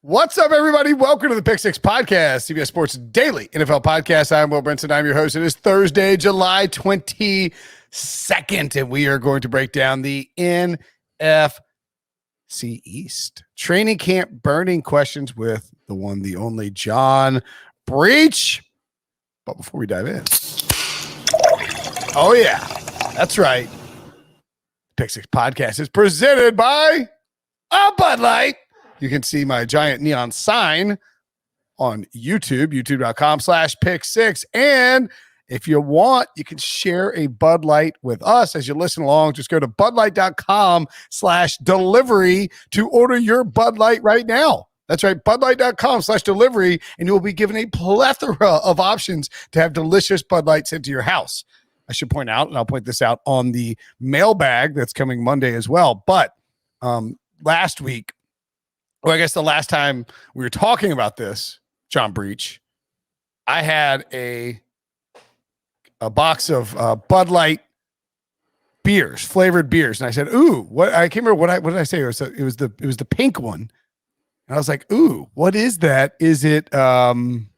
What's up, everybody? Welcome to the PickSix podcast, CBS Sports Daily NFL podcast. I'm Will Brinson. I'm your host. It is Thursday, July 22nd, and we are going to break down the NFC East training camp burning questions with the one, the only John Breach. But before we dive in, oh yeah, that's right. PickSix podcast is presented by a Bud Light. You can see my giant neon sign on YouTube, youtube.com/PickSix. And if you want, you can share a Bud Light with us as you listen along. Just go to budlight.com/delivery to order your Bud Light right now. That's right, budlight.com/delivery, and you will be given a plethora of options to have delicious Bud Light sent to your house. I should point out, and I'll point this out on the mailbag that's coming Monday as well. But last week, or I guess the last time we were talking about this, John Breach, I had a box of Bud Light beers, flavored beers, and I said, "Ooh, what?" I can't remember what did I say? It was the pink one, and I was like, "Ooh, what is that? Is it?" I'm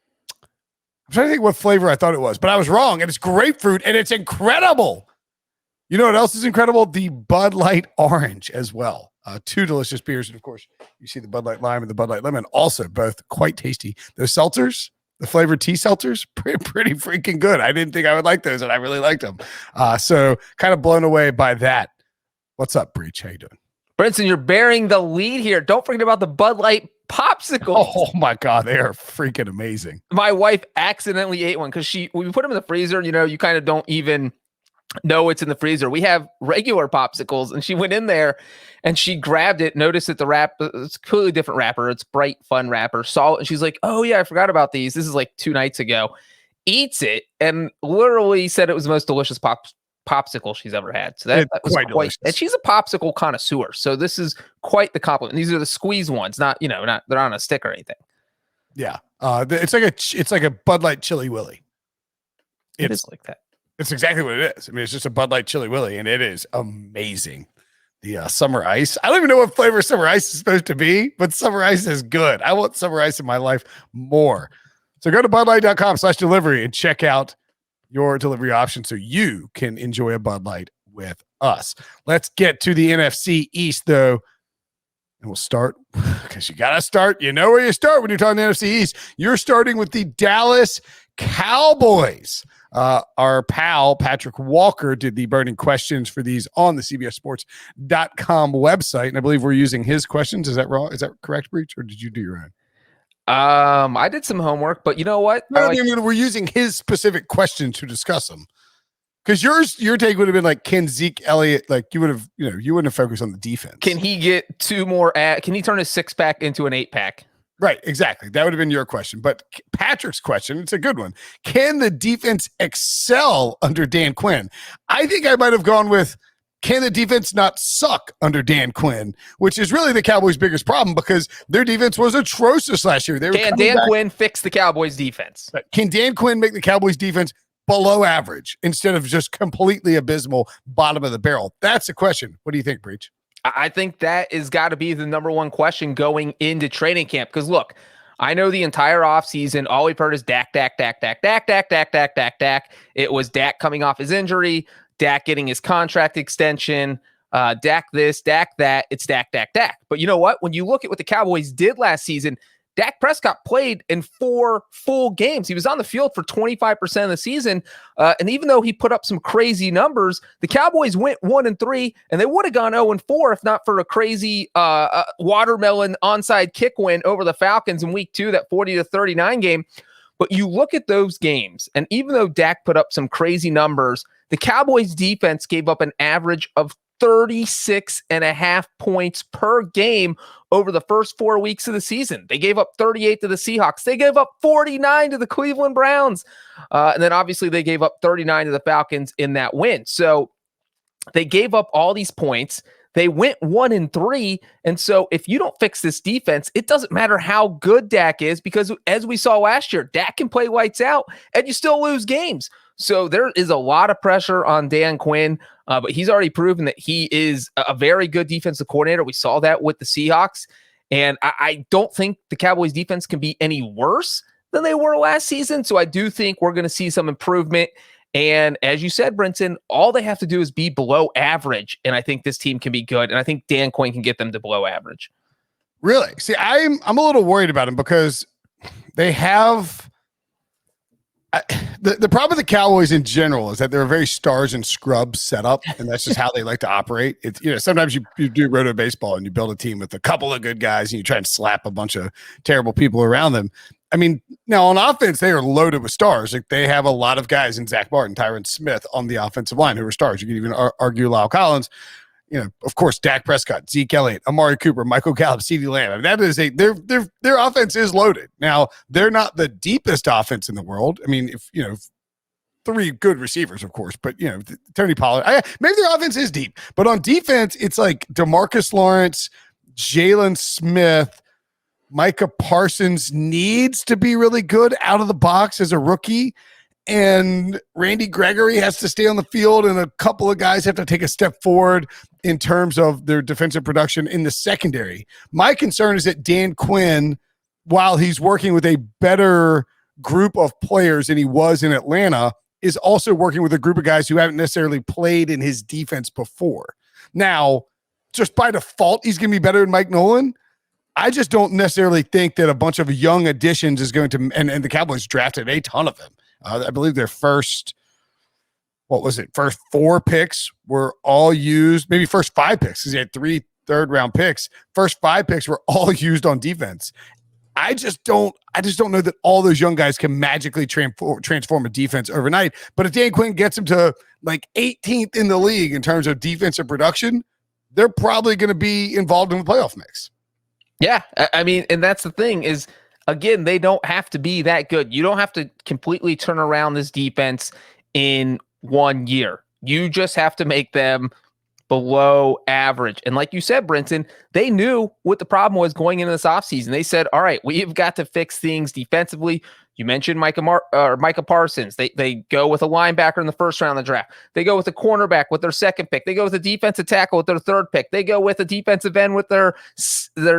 trying to think what flavor I thought it was, but I was wrong, and it's grapefruit, and it's incredible. You know what else is incredible? The Bud Light Orange as well. Two delicious beers. And of course, you see the Bud Light Lime and the Bud Light Lemon, also both quite tasty. Those seltzers, the flavored tea seltzers, pretty freaking good. I didn't think I would like those, and I really liked them. So kind of blown away by that. What's up, Breach? How you doing? Brinson, you're bearing the lead here. Don't forget about the Bud Light popsicles. Oh my God, they are freaking amazing. My wife accidentally ate one because when we put them in the freezer, you kind of don't even know it's in the freezer. We have regular popsicles, and she went in there and she grabbed it, noticed that the wrap, it's a completely different wrapper. It's bright, fun wrapper, saw it, and she's like, "Oh yeah, I forgot about these. This is like 2 nights ago." Eats it and literally said it was the most delicious popsicle she's ever had. So that was quite delicious. And she's a popsicle connoisseur. So this is quite the compliment. These are the squeeze ones, not they're on a stick or anything. Yeah. It's like a Bud Light Chili Willy. It is like that. It's exactly what it is. I mean, it's just a Bud Light Chili Willy, and it is amazing. The summer ice. I don't even know what flavor summer ice is supposed to be, but summer ice is good. I want summer ice in my life more. So go to budlight.com/delivery and check out your delivery option so you can enjoy a Bud Light with us. Let's get to the NFC East, though. And we'll start because you got to start. You know where you start when you're talking the NFC East. You're starting with the Dallas Cowboys. Our pal, Patrick Walker, did the burning questions for these on the CBSSports.com website. And I believe we're using his questions. Is that wrong? Is that correct, Breach? Or did you do your own? I did some homework, but you know what? We're using his specific questions to discuss them. Because your take would have been like, can Zeke Elliott, like you wouldn't have focused on the defense. Can he get 2 more? Can he turn his 6-pack into an 8-pack? Right, exactly. That would have been your question. But Patrick's question, it's a good one. Can the defense excel under Dan Quinn? I think I might have gone with, can the defense not suck under Dan Quinn? Which is really the Cowboys' biggest problem because their defense was atrocious last year. Can Dan Quinn fix the Cowboys' defense? Can Dan Quinn make the Cowboys' defense below average instead of just completely abysmal, bottom of the barrel? That's the question. What do you think, Breach? I think that is got to be the number one question going into training camp. Because look, I know the entire offseason, all we've heard is Dak. It was Dak coming off his injury, Dak getting his contract extension, Dak this, Dak that. It's Dak. But you know what? When you look at what the Cowboys did last season, Dak Prescott played in 4 full games. He was on the field for 25% of the season. And even though he put up some crazy numbers, the Cowboys went 1-3, and they would have gone 0-4 if not for a crazy watermelon onside kick win over the Falcons in week 2, that 40-39 game. But you look at those games, and even though Dak put up some crazy numbers, the Cowboys defense gave up an average of 36.5 points per game over the first 4 weeks of the season. They gave up 38 to the Seahawks. They gave up 49 to the Cleveland Browns. And then obviously they gave up 39 to the Falcons in that win. So they gave up all these points. They went 1-3. And so if you don't fix this defense, it doesn't matter how good Dak is, because as we saw last year, Dak can play lights out and you still lose games. So there is a lot of pressure on Dan Quinn, but he's already proven that he is a very good defensive coordinator. We saw that with the Seahawks. And I don't think the Cowboys defense can be any worse than they were last season. So I do think we're going to see some improvement. And as you said, Brinson, all they have to do is be below average. And I think this team can be good. And I think Dan Quinn can get them to below average. Really? See, I'm a little worried about them because they have the problem with the Cowboys in general is that they're a very stars and scrubs setup, and that's just how they like to operate. It's, you know, sometimes you do roto baseball and you build a team with a couple of good guys and you try and slap a bunch of terrible people around them. I mean, now on offense, they are loaded with stars. Like they have a lot of guys in Zach Martin, Tyron Smith on the offensive line who are stars. You can even argue Lyle Collins. You know, of course, Dak Prescott, Zeke Elliott, Amari Cooper, Michael Gallup, CeeDee Lamb. I mean, that is their offense is loaded. Now, they're not the deepest offense in the world. I mean, if you know, three good receivers, of course, but you know, Tony Pollard. Maybe their offense is deep, but on defense, it's like DeMarcus Lawrence, Jalen Smith, Micah Parsons needs to be really good out of the box as a rookie. And Randy Gregory has to stay on the field, and a couple of guys have to take a step forward in terms of their defensive production in the secondary. My concern is that Dan Quinn, while he's working with a better group of players than he was in Atlanta, is also working with a group of guys who haven't necessarily played in his defense before. Now, just by default, he's going to be better than Mike Nolan. I just don't necessarily think that a bunch of young additions is going to, and the Cowboys drafted a ton of them. I believe their first 4 picks were all used, maybe first 5 picks, because he had 3 third-round picks. First 5 picks were all used on defense. I just don't know that all those young guys can magically transform a defense overnight. But if Dan Quinn gets them to like 18th in the league in terms of defensive production, they're probably going to be involved in the playoff mix. Yeah, I mean, and that's the thing is, again, they don't have to be that good. You don't have to completely turn around this defense in 1 year. You just have to make them below average. And like you said, Brinson, they knew what the problem was going into this offseason. They said, all right, we've got to fix things defensively. You mentioned Micah Parsons. They go with a linebacker in the first round of the draft. They go with a cornerback with their second pick. They go with a defensive tackle with their third pick. They go with a defensive end with their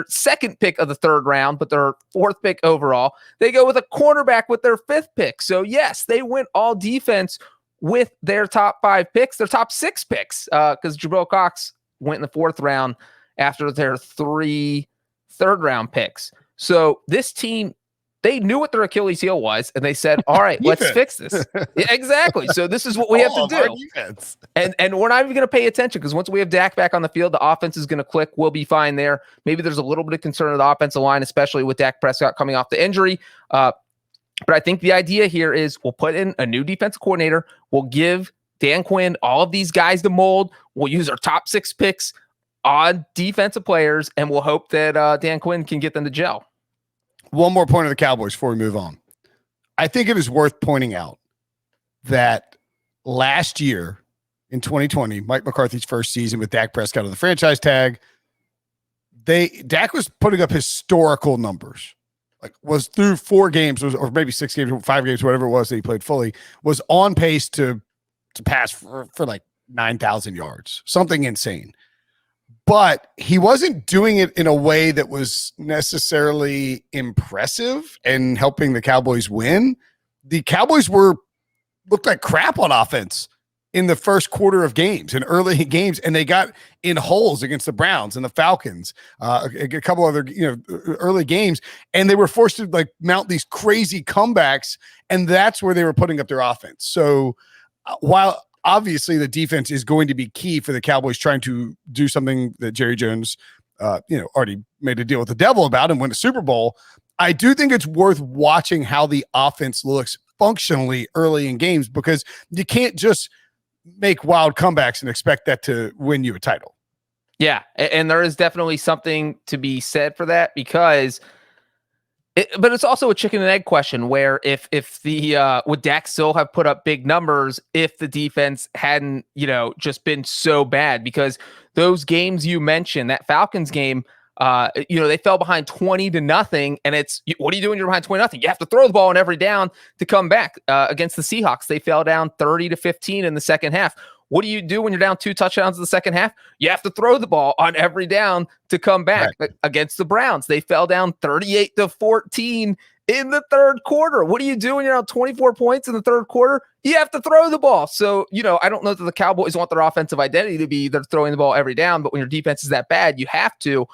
second pick of the third round, but their 4th pick overall. They go with a cornerback with their 5th pick. So yes, they went all defense with their top 5 picks, their top 6 picks, because Jabril Cox went in the 4th round after their 3 third-round picks. So this team, they knew what their Achilles heel was, and they said, all right, let's fix this. Yeah, exactly. So this is what we have to do. And we're not even going to pay attention because once we have Dak back on the field, the offense is going to click. We'll be fine there. Maybe there's a little bit of concern of the offensive line, especially with Dak Prescott coming off the injury. But I think the idea here is we'll put in a new defensive coordinator. We'll give Dan Quinn all of these guys to mold. We'll use our top 6 picks on defensive players, and we'll hope that Dan Quinn can get them to gel. One more point of the Cowboys before we move on. I think it is worth pointing out that last year in 2020, Mike McCarthy's first season with Dak Prescott on the franchise tag, Dak was putting up historical numbers. Like was through 4 games or maybe 6 games, 5 games, whatever it was that he played fully, was on pace to pass for like 9,000 yards, something insane. But he wasn't doing it in a way that was necessarily impressive and helping the Cowboys win. The Cowboys looked like crap on offense in the first quarter of games and early games, and they got in holes against the Browns and the Falcons, a couple other early games, and they were forced to like mount these crazy comebacks, and that's where they were putting up their offense. So while obviously the defense is going to be key for the Cowboys trying to do something that Jerry Jones already made a deal with the devil about and win a Super Bowl, I do think it's worth watching how the offense looks functionally early in games, because you can't just make wild comebacks and expect that to win you a title. Yeah, and there is definitely something to be said for that, because but it's also a chicken and egg question where if the would Dak still have put up big numbers if the defense hadn't just been so bad? Because those games you mentioned, that Falcons game, they fell behind 20-0, and it's, what do you do when you're behind 20-0? You have to throw the ball on every down to come back. Against the Seahawks, they fell down 30-15 in the second half. What do you do when you're down 2 touchdowns in the second half? You have to throw the ball on every down to come back. Right. Against the Browns, they fell down 38-14 in the third quarter. What do you do when you're on 24 points in the third quarter? You have to throw the ball. So, I don't know that the Cowboys want their offensive identity to be they're throwing the ball every down, but when your defense is that bad, you have to.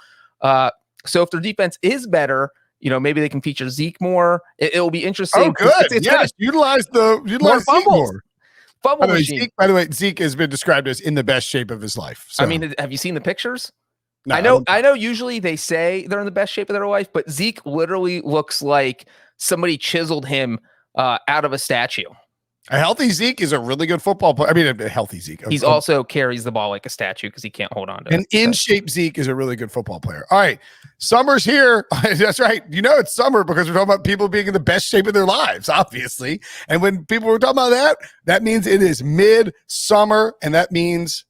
So if their defense is better, maybe they can feature Zeke more. It'll be interesting. Oh, good. Yes, utilize Zeke more. Fumble machine. By the way, Zeke has been described as in the best shape of his life. So. I mean, have you seen the pictures? No, I know usually they say they're in the best shape of their life, but Zeke literally looks like somebody chiseled him out of a statue. A healthy Zeke is a really good football player. I mean, a healthy Zeke. He's also carries the ball like a statue because he can't hold on to it. An in-shape Zeke is a really good football player. All right. Summer's here. That's right. It's summer because we're talking about people being in the best shape of their lives, obviously. And when people were talking about that means it is mid-summer, and that means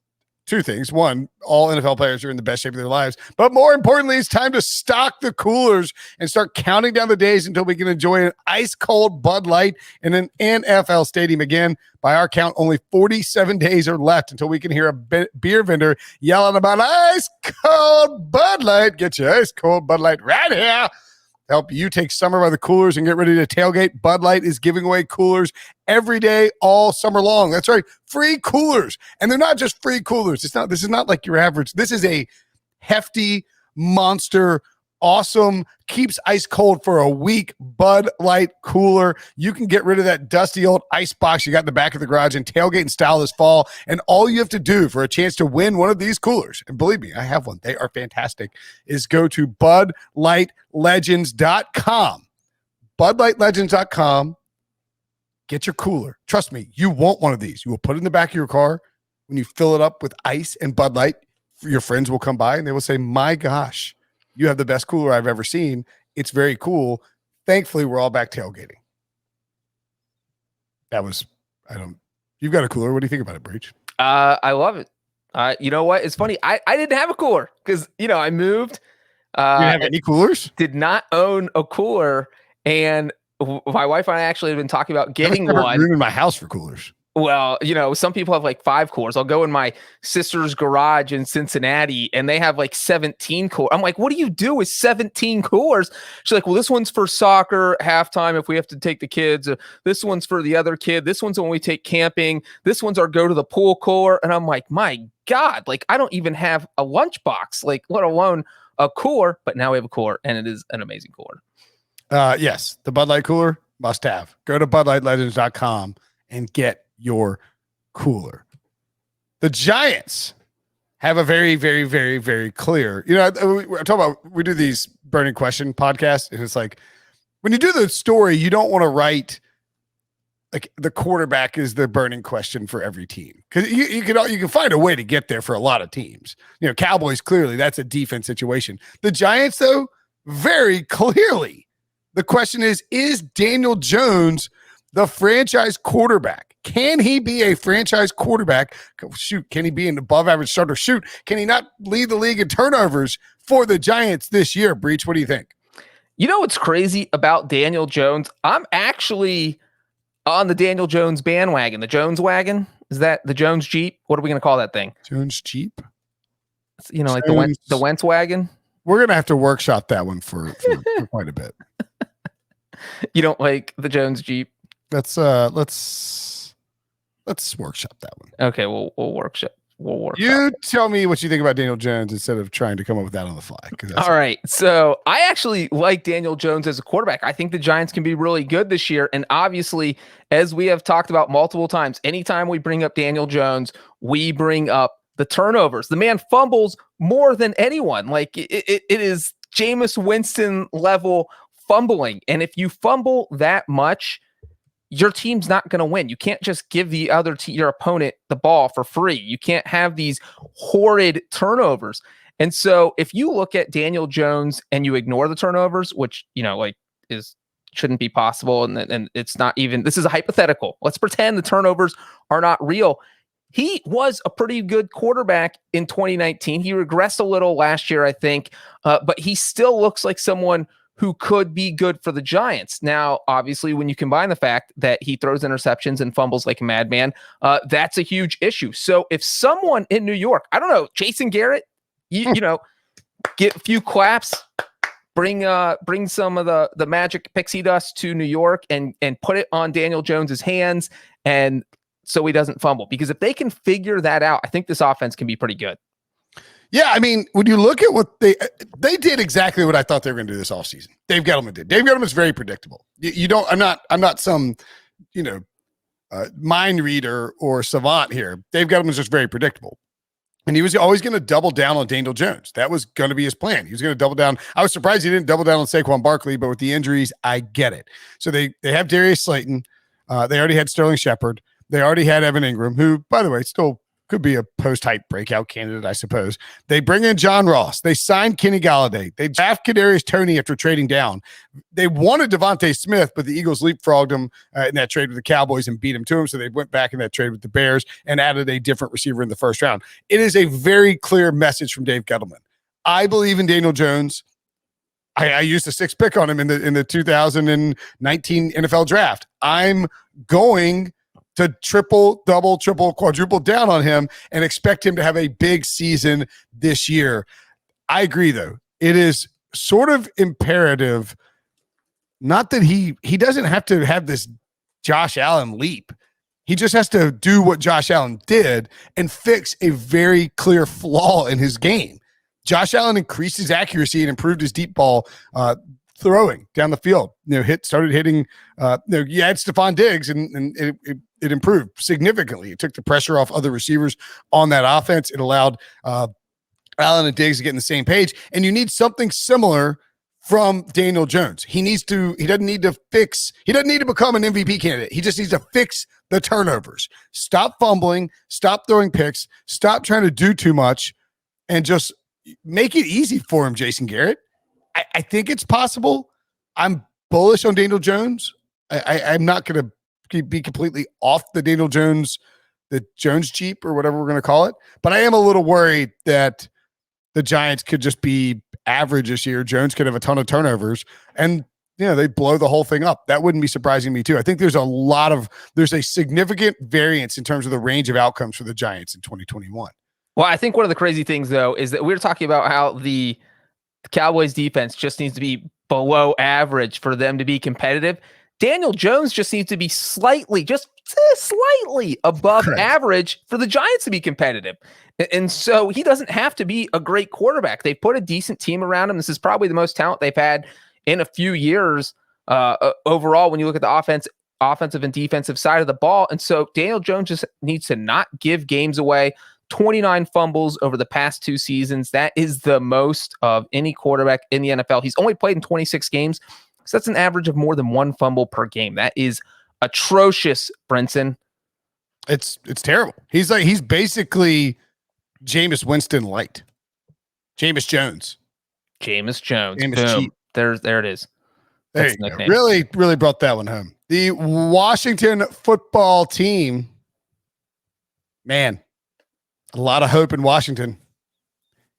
two things. One, all NFL players are in the best shape of their lives. But more importantly, it's time to stock the coolers and start counting down the days until we can enjoy an ice-cold Bud Light in an NFL stadium again. By our count, only 47 days are left until we can hear a beer vendor yelling about ice-cold Bud Light. Get your ice-cold Bud Light right here. Help you take summer by the coolers and get ready to tailgate. Bud Light is giving away coolers every day, all summer long. That's right. Free coolers. And they're not just free coolers. This is not like your average. This is a hefty, monster, awesome, keeps ice cold for a week Bud Light cooler. You can get rid of that dusty old ice box you got in the back of the garage and tailgate in style this fall. And all you have to do for a chance to win one of these coolers, and believe me, I have one, they are fantastic, is go to budlightlegends.com. budlightlegends.com. Get your cooler. Trust me, you want one of these. You will put it in the back of your car. When you fill it up with ice and Bud Light, your friends will come by and they will say, my gosh, you have the best cooler I've ever seen. It's very cool. Thankfully, we're all back tailgating. You've got a cooler. What do you think about it, Breach? I love it. You know what? It's funny. I didn't have a cooler because, I moved. You didn't have any coolers? Did not own a cooler. And my wife and I actually have been talking about getting one. Room in my house for coolers. Well, some people have like 5 coolers. I'll go in my sister's garage in Cincinnati and they have like 17 coolers. I'm like, what do you do with 17 coolers? She's like, well, this one's for soccer halftime if we have to take the kids. This one's for the other kid. This one's when we take camping. This one's our go to the pool cooler. And I'm like, my God, like I don't even have a lunchbox, like let alone a cooler. But now we have a cooler and it is an amazing cooler. Yes, the Bud Light cooler must have. Go to budlightlegends.com and get your cooler. The Giants have a very, very, very, very clear, we're talking about, we do these burning question podcasts, and it's like when you do the story, you don't want to write like the quarterback is the burning question for every team, because you can find a way to get there for a lot of teams. Cowboys, clearly that's a defense situation. The Giants, though, very clearly the question is Daniel Jones the franchise quarterback? Can he be a franchise quarterback? Shoot, can he be an above average starter? Shoot, can he not lead the league in turnovers for the Giants this year? Breach, what do you think? What's crazy about Daniel Jones? I'm actually on the Daniel Jones bandwagon. The Jones wagon? Is that the Jones Jeep? What are we going to call that thing? Jones Jeep? Like the Wentz wagon? We're going to have to workshop that one for quite a bit. You don't like the Jones Jeep? Let's workshop that one. Okay, we'll workshop. You tell me what you think about Daniel Jones instead of trying to come up with that on the fly. All right. So I actually like Daniel Jones as a quarterback. I think the Giants can be really good this year. And obviously, as we have talked about multiple times, anytime we bring up Daniel Jones, we bring up the turnovers. The man fumbles more than anyone. Like it is Jameis Winston level fumbling. And if you fumble that much, your team's not going to win. You can't just give the other your opponent the ball for free. You can't have these horrid turnovers. And so if you look at Daniel Jones and you ignore the turnovers, which, shouldn't be possible. And it's not even, this is a hypothetical. Let's pretend the turnovers are not real. He was a pretty good quarterback in 2019. He regressed a little last year, I think, but he still looks like someone who could be good for the Giants. Now, obviously, when you combine the fact that he throws interceptions and fumbles like a madman, that's a huge issue. So if someone in New York, I don't know, Jason Garrett, you know, get a few claps, bring some of the magic pixie dust to New York and put it on Daniel Jones's hands, and so he doesn't fumble. Because if they can figure that out, I think this offense can be pretty good. Yeah, I mean, when you look at what they did exactly what I thought they were going to do this offseason. Dave Gettleman did. Dave Gettleman is very predictable. You don't. I'm not some, mind reader or savant here. Dave Gettleman is just very predictable, and he was always going to double down on Daniel Jones. That was going to be his plan. He was going to double down. I was surprised he didn't double down on Saquon Barkley, but with the injuries, I get it. So they have Darius Slayton. They already had Sterling Shepard. They already had Evan Ingram, who, by the way, still could be a post-hype breakout candidate, I suppose. They bring in John Ross. They signed Kenny Galladay. They draft Kadarius Toney after trading down. They wanted Devontae Smith, but the Eagles leapfrogged him in that trade with the Cowboys and beat him to him. So they went back in that trade with the Bears and added a different receiver in the first round. It is a very clear message from Dave Gettleman. I believe in Daniel Jones. I used a 6th pick on him in the 2019 NFL draft. I'm going to triple, double, triple, quadruple down on him and expect him to have a big season this year. I agree, though. It is sort of imperative, not that he doesn't have to have this Josh Allen leap. He just has to do what Josh Allen did and fix a very clear flaw in his game. Josh Allen increased his accuracy and improved his deep ball throwing down the field. Started hitting. You had Stephon Diggs, and it improved significantly. It took the pressure off other receivers on that offense. It allowed Allen and Diggs to get in the same page. And you need something similar from Daniel Jones. He doesn't need to become an MVP candidate. He just needs to fix the turnovers. Stop fumbling. Stop throwing picks. Stop trying to do too much, and just make it easy for him, Jason Garrett. I think it's possible. I'm bullish on Daniel Jones. I'm not going to be completely off the Daniel Jones, the Jones Jeep or whatever we're going to call it. But I am a little worried that the Giants could just be average this year. Jones could have a ton of turnovers and, they blow the whole thing up. That wouldn't be surprising me too. I think there's a significant variance in terms of the range of outcomes for the Giants in 2021. Well, I think one of the crazy things though, is that we were talking about how the Cowboys defense just needs to be below average for them to be competitive. Daniel Jones just needs to be slightly above average for the Giants to be competitive. And so he doesn't have to be a great quarterback. They put a decent team around him. This is probably the most talent they've had in a few years overall when you look at the offensive and defensive side of the ball. And so Daniel Jones just needs to not give games away. 29 fumbles over the past 2 seasons. That is the most of any quarterback in the NFL. He's only played in 26 games. So that's an average of more than 1 fumble per game. That is atrocious, Brinson. It's terrible. He's basically Jameis Winston light. Jameis Jones. Jameis Jones. Jameis Cheap. There it is. There you go. Really, really brought that one home. The Washington football team, man, a lot of hope in Washington.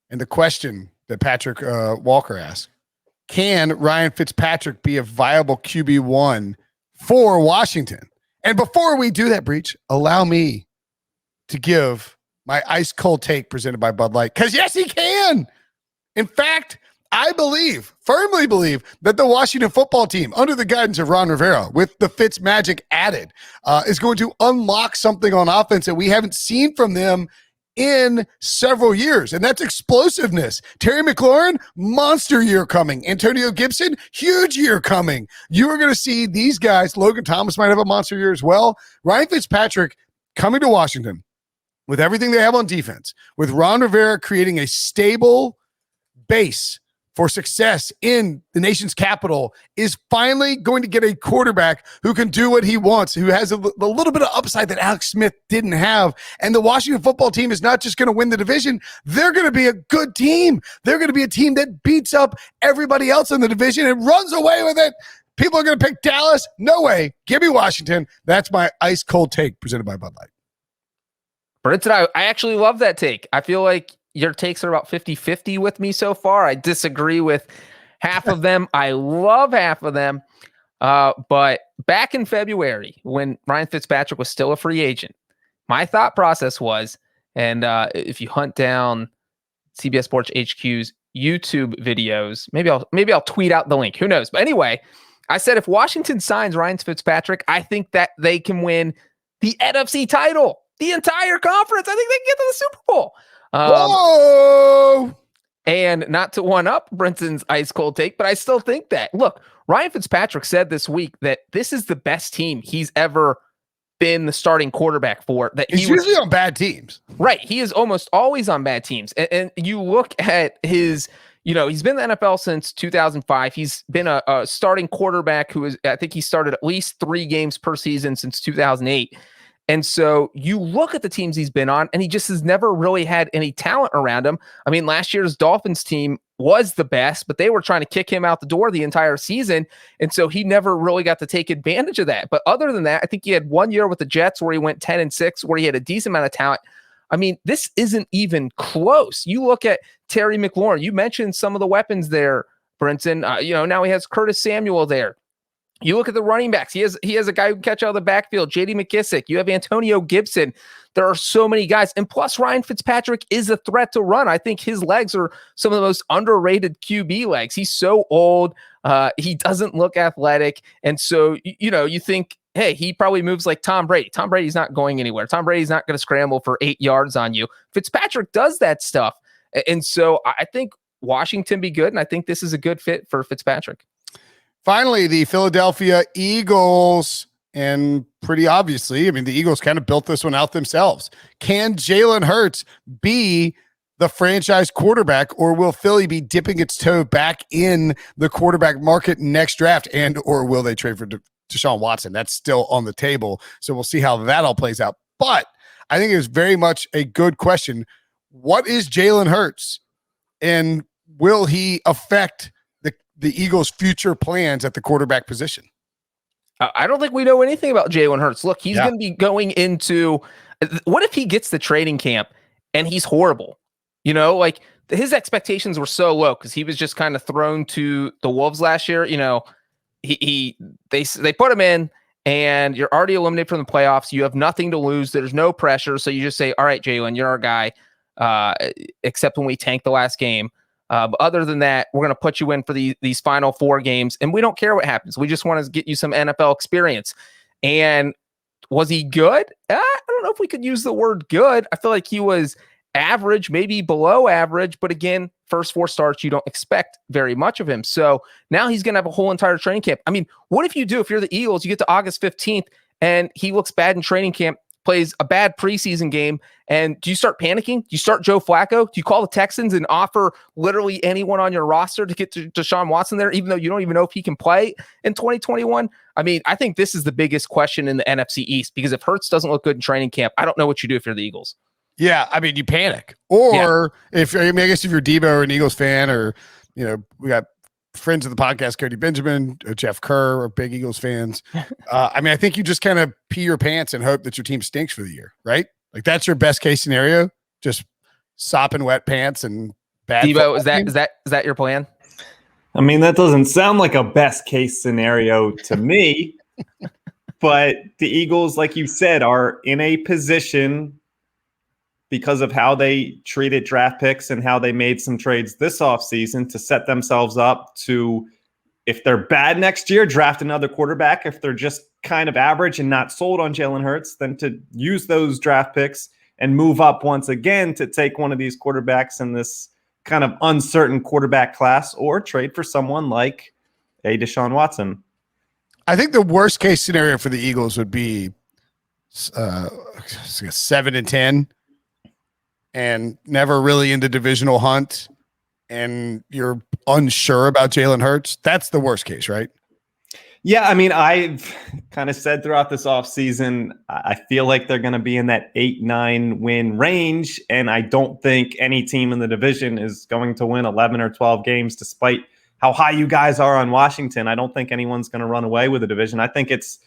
And the question that Patrick Walker asked, can Ryan Fitzpatrick be a viable QB1 for Washington? And before we do that, Breach, allow me to give my ice cold take presented by Bud Light. Because yes, he can. In fact, I firmly believe that the Washington football team, under the guidance of Ron Rivera, with the Fitz magic added, is going to unlock something on offense that we haven't seen from them in several years, and that's explosiveness. Terry McLaurin, monster year coming. Antonio Gibson, huge year coming. You are going to see these guys. Logan Thomas might have a monster year as well. Ryan Fitzpatrick coming to Washington with everything they have on defense, with Ron Rivera creating a stable base for success in the nation's capital, is finally going to get a quarterback who can do what he wants, who has a little bit of upside that Alex Smith didn't have. And the Washington football team is not just going to win the division. They're going to be a good team. They're going to be a team that beats up everybody else in the division and runs away with it. People are going to pick Dallas. No way. Give me Washington. That's my ice cold take presented by Bud Light. Brinson, I actually love that take. I feel like your takes are about 50-50 with me so far. I disagree with half of them. I love half of them. But back in February, when Ryan Fitzpatrick was still a free agent, my thought process was, and if you hunt down CBS Sports HQ's YouTube videos, maybe I'll tweet out the link. Who knows? But anyway, I said if Washington signs Ryan Fitzpatrick, I think that they can win the NFC title, the entire conference. I think they can get to the Super Bowl. Whoa! And not to one up Brenton's ice cold take, but I still think that. Look, Ryan Fitzpatrick said this week that this is the best team he's ever been the starting quarterback for. That he's usually on bad teams. Right. He is almost always on bad teams. And you look at his, he's been in the NFL since 2005. He's been a starting quarterback I think he started at least 3 games per season since 2008. And so you look at the teams he's been on, and he just has never really had any talent around him. I mean, last year's Dolphins team was the best, but they were trying to kick him out the door the entire season. And so he never really got to take advantage of that. But other than that, I think he had 1 year with the Jets where he went 10-6, where he had a decent amount of talent. I mean, this isn't even close. You look at Terry McLaurin. You mentioned some of the weapons there, Brinson. Now he has Curtis Samuel there. You look at the running backs. He has a guy who can catch out of the backfield, J.D. McKissick. You have Antonio Gibson. There are so many guys. And plus, Ryan Fitzpatrick is a threat to run. I think his legs are some of the most underrated QB legs. He's so old. He doesn't look athletic. And so, you think, hey, he probably moves like Tom Brady. Tom Brady's not going anywhere. Tom Brady's not going to scramble for 8 yards on you. Fitzpatrick does that stuff. And so I think Washington be good. And I think this is a good fit for Fitzpatrick. Finally, the Philadelphia Eagles, and pretty obviously, I mean, the Eagles kind of built this one out themselves. Can Jalen Hurts be the franchise quarterback, or will Philly be dipping its toe back in the quarterback market next draft, or will they trade for Deshaun Watson? That's still on the table, so we'll see how that all plays out. But I think it was very much a good question. What is Jalen Hurts, and will he affect the Eagles' future plans at the quarterback position? I don't think we know anything about Jalen Hurts. Look, he's going to be going into what if he gets to training camp and he's horrible? Like his expectations were so low because he was just kind of thrown to the Wolves last year. They put him in and you're already eliminated from the playoffs. You have nothing to lose. There's no pressure. So you just say, all right, Jalen, you're our guy, except when we tank the last game. But other than that, we're going to put you in for these final 4 games, and we don't care what happens. We just want to get you some NFL experience. And was he good? I don't know if we could use the word good. I feel like he was average, maybe below average. But again, first 4 starts, you don't expect very much of him. So now he's going to have a whole entire training camp. I mean, what if you're the Eagles, you get to August 15th, and he looks bad in training camp, plays a bad preseason game, and do you start panicking? Do you start Joe Flacco? Do you call the Texans and offer literally anyone on your roster to get to Deshaun Watson there, even though you don't even know if he can play in 2021? I mean, I think this is the biggest question in the NFC East, because if Hurts doesn't look good in training camp, I don't know what you do if you're the Eagles. Yeah, I mean, you panic. Or I guess if you're Debo or an Eagles fan, or, we got friends of the podcast, Cody Benjamin, Jeff Kerr, are big Eagles fans. I mean, I think you just kind of pee your pants and hope that your team stinks for the year, right? Like that's your best case scenario. Just sopping wet pants and bad. Debo, is that your plan? I mean, that doesn't sound like a best case scenario to me. But the Eagles, like you said, are in a position because of how they treated draft picks and how they made some trades this offseason to set themselves up to, if they're bad next year, draft another quarterback. If they're just kind of average and not sold on Jalen Hurts, then to use those draft picks and move up once again to take one of these quarterbacks in this kind of uncertain quarterback class, or trade for someone like a Deshaun Watson. I think the worst case scenario for the Eagles would be 7-10 and never really in the divisional hunt, and you're unsure about Jalen Hurts. That's the worst case, right? Yeah, I mean, I've kind of said throughout this offseason, I feel like they're going to be in that 8-9 win range, and I don't think any team in the division is going to win 11 or 12 games, despite how high you guys are on Washington. I don't think anyone's going to run away with the division. I think it's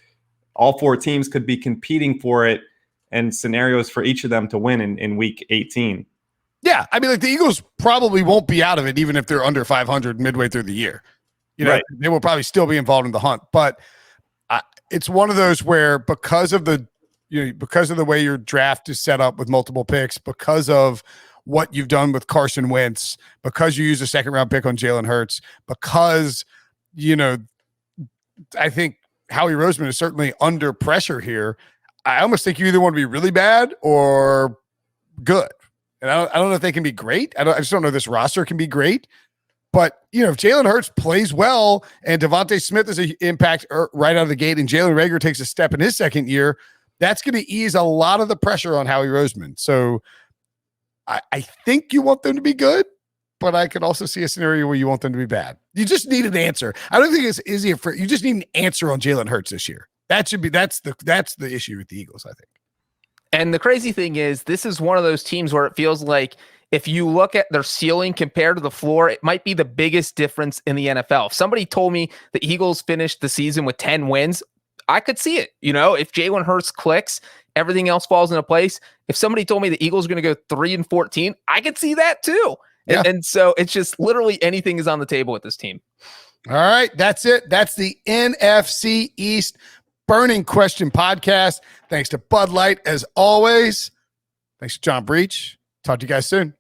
all 4 teams could be competing for it, and scenarios for each of them to win in week 18. Yeah, I mean, like the Eagles probably won't be out of it, even if they're under 500 midway through the year. You know, Right. they will probably still be involved in the hunt. But it's one of those where because of the way your draft is set up with multiple picks, because of what you've done with Carson Wentz, because you used a second round pick on Jalen Hurts, because I think Howie Roseman is certainly under pressure here. I almost think you either want to be really bad or good. And I don't know if they can be great. I just don't know if this roster can be great. But, if Jalen Hurts plays well and Devontae Smith is an impact right out of the gate and Jalen Reagor takes a step in his second year, that's going to ease a lot of the pressure on Howie Roseman. So I think you want them to be good, but I could also see a scenario where you want them to be bad. You just need an answer. I don't think it's easy you just need an answer on Jalen Hurts this year. That's the issue with the Eagles, I think. And the crazy thing is, this is one of those teams where it feels like if you look at their ceiling compared to the floor, it might be the biggest difference in the NFL. If somebody told me the Eagles finished the season with 10 wins, I could see it. If Jalen Hurts clicks, everything else falls into place. If somebody told me the Eagles are going to go 3-14, I could see that too. Yeah. And so it's just literally anything is on the table with this team. All right, that's it. That's the NFC East Burning Question podcast. Thanks to Bud Light as always. Thanks to John Breach. Talk to you guys soon.